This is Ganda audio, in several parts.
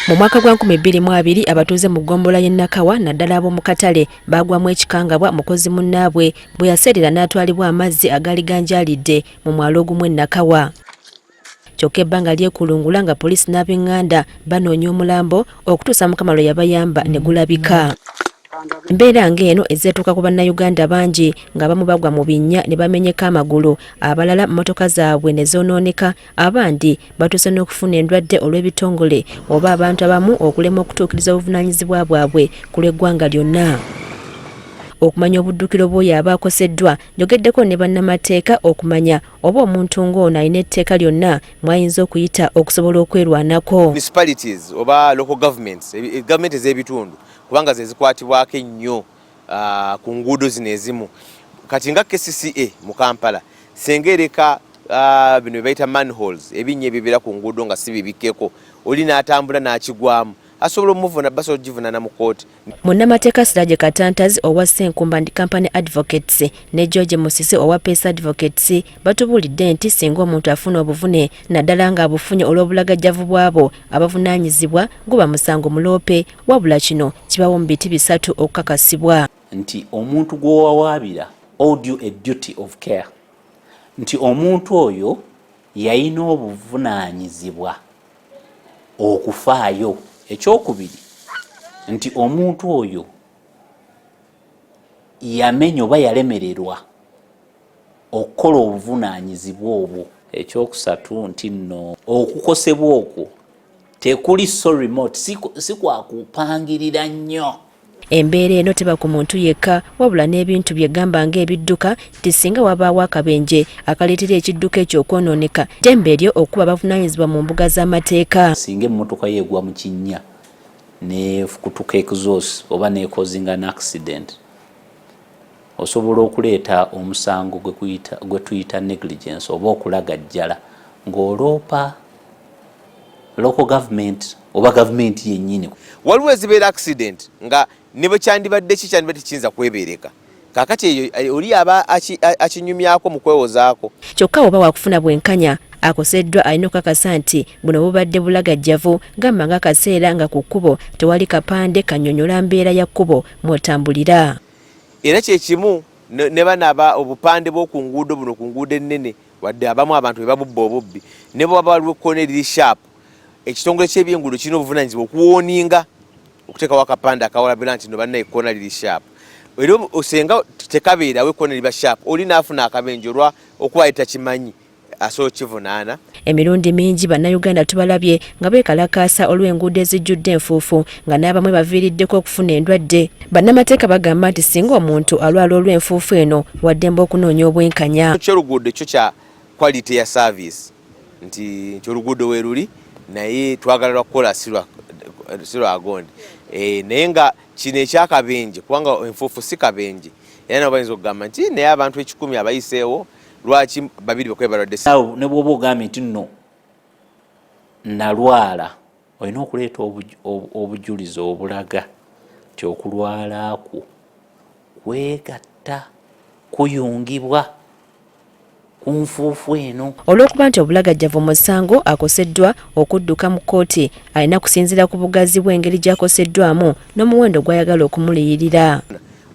Mu mwaka gwa 2022 abatuuze mu ggombola y'e Nakawa naddala ab'omu katale baagwamu ekikangabwa mukozi munnaabwe bwe yaseerera n'atwalibwa amazzi agaali ganjaalidde mu mwalo ogumu e Nakawa. Kyokka ebbanga lyekulungula nga poliisi n'ab'enganda banoonya omulambo okutuusa Mukama lwe yabayamba ne gulabika. Embeera ng'eno ezeetuuka ku bannayuganda bangi ng'abamu bagwa mu binnya ne bamenyeka amagulu, abalala mmotoka zaabwe ne zoonooneka, abandi batuuse n'okufuna endwadde olw'ebitongole oba abantu abamu okulema okutuukiriza obuvunaanyizibwa bwabwe ku lw'eggwanga lyonna. Okumanya obuddukiro bw'oyo aba akoseddwa, njogeddeko ne bannamateeka okumanya oba omuntu ng'ono alina etteeka lyonna mw'ayinza okuyita okusobola okwerwanako. Municipalities oba local governments, gavumenti ez'ebitundu kubanga ze zikwatibwako ennyo ku nguudo zino ezimu. Kati nga KCCA mu Kampala senga ereka bino bye bayita manholes, ebinnya ebibira ku nguudo nga si bibikkeko, oli n'atambula n'akigwamu, asobola omuvuna basobola ogivunana mu kooti. Munnamateeka Siraje Katantazi owa Ssenkumba and Company Advocates ne George Musisi owa Peace Advocates batubuulidde nti singa omuntu afuna obuvune naddala ng'abufunye olw'obulagajjavu bw'abo abavunaanyizibwa guba musango muloope, wabula kino kibawo mu biti 3 okukakasibwa nti omuntu gw'owawaabira owed you a duty of care, nti omuntu oyo yalina obuvunaanyizibwa okufaayo. Ekyokubiri nti omuntu oyo yamenya oba yalemererwa okukola obuvunaanyizibwa obwo. Ekyokusatu nti nno okukosebwa okwo tekuli so remote, si kwakupangirira nnyo. Embeera eno teba ku muntu yekka wabula n'ebintu byegamba ng'ebidduka nti singa wabaawo akabenje akaleetera ekidduka ekyo okwonooneka, ddembe eryo okuba abavunaanyizibwa mu mbuga z'amateeka. Singa emmotoka yeegwa mu kinnya nefukutuka exhaust oba nekozinga an accident, osobola okuleeta omusango gwe tuyita negligence oba okulagajjala ng'oloopa local government oba gavumenti yennyini. Waliwo ezibeera accident nga ne bwe kyandibadde kikyandibadde kiyinza kwebeereka. Kaakati eyo oli aba akinyumyako mu kwewozaako. Kyokka oba wakufuna bwenkanya akoseddwa alina okukakasa nti buno bubadde bulagajjavu, gamba ng'akaseera nga ku kkubo tewali kapande kannyonnyola mbeera ya kkubo mw'otambulira. Era kye kimu ne banaba obupande bw'oku nguudo buno ku nguudo ennene wadde abamu abantu be babubba obubbi ne bwe waba waliwo ekkoona eriri sharp, ekitongole ky'ebyenguudo kirina obuvunaanyizibwa okuwooninga okuteekawo akapande akawalabira nti no banna ekkoona liri sharp. Era osenga tekabeerawo ekkoona liba sharp, oli n'afuna akabenje olwa okuba takimanyi asobola kivunaana. Emirundi mingi bannayuganda tubalabye nga beekalakaasa olw'enguudo ezijjudde enfuufu nga n'abamu baviiriddeko okufuna endwadde. Bannamateeka bagamba nti singa omuntu alwala olw'enfuufu eno waddembe okunoonya obwenkanya. Ky'oluguudo ekyo kya quality ya service, nti oluguudo we luli naye twagala lwakukola si lwagonde. Naye nga kino ekyakabenje kubanga enfuufu si kabenje, era nabo bayinza okugamba nti naye abantu 10 abayiseewo lwaki babiri bakwebalwadde. Ne bw'oba ogambye nti nno nalwala, olina okuleeta obujulizi obulaga nti okulwala kwo kwegatta kuyungibwa ku nfuufu eno. Olw'okuba nti obulagajjavu musango akoseddwa okudduka mu kkooti, alina kusinziira ku bugazi bw'engeri gy'akoseddwamu n'omuwendo gw'ayagala okumuliyirira.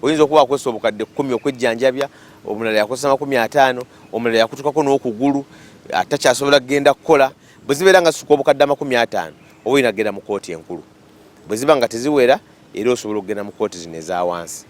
Oyinza okuba akozesa obukadde 10 okwejjanjabya, omulala yakozesa 50, omulala yakutukako n'okugulu atakyasobola kugenda kukola. Bwe zibeera nga zisuka obukadde 50 oba oyina kugenda mu kkooti enkulu. Bwe ziba nga teziwera era osobola okugenda mu kkooti zino eza wansi.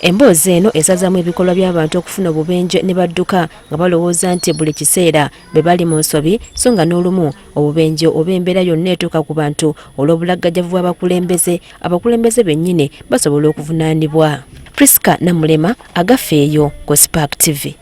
Emboozi eno esazaamu ebikolwa by'abantu okufuna obubenje ne badduka nga balowooza nti buli kiseera be bali mu nsobi, so nga n'olumu obubenje oba embeera yonna etuuka ku bantu olw'obulagajjavu bw'abakulembeze, abakulembeze bennyini basobola okuvunaanibwa. Priska Namulema, Agafeeyo ku Spark TV.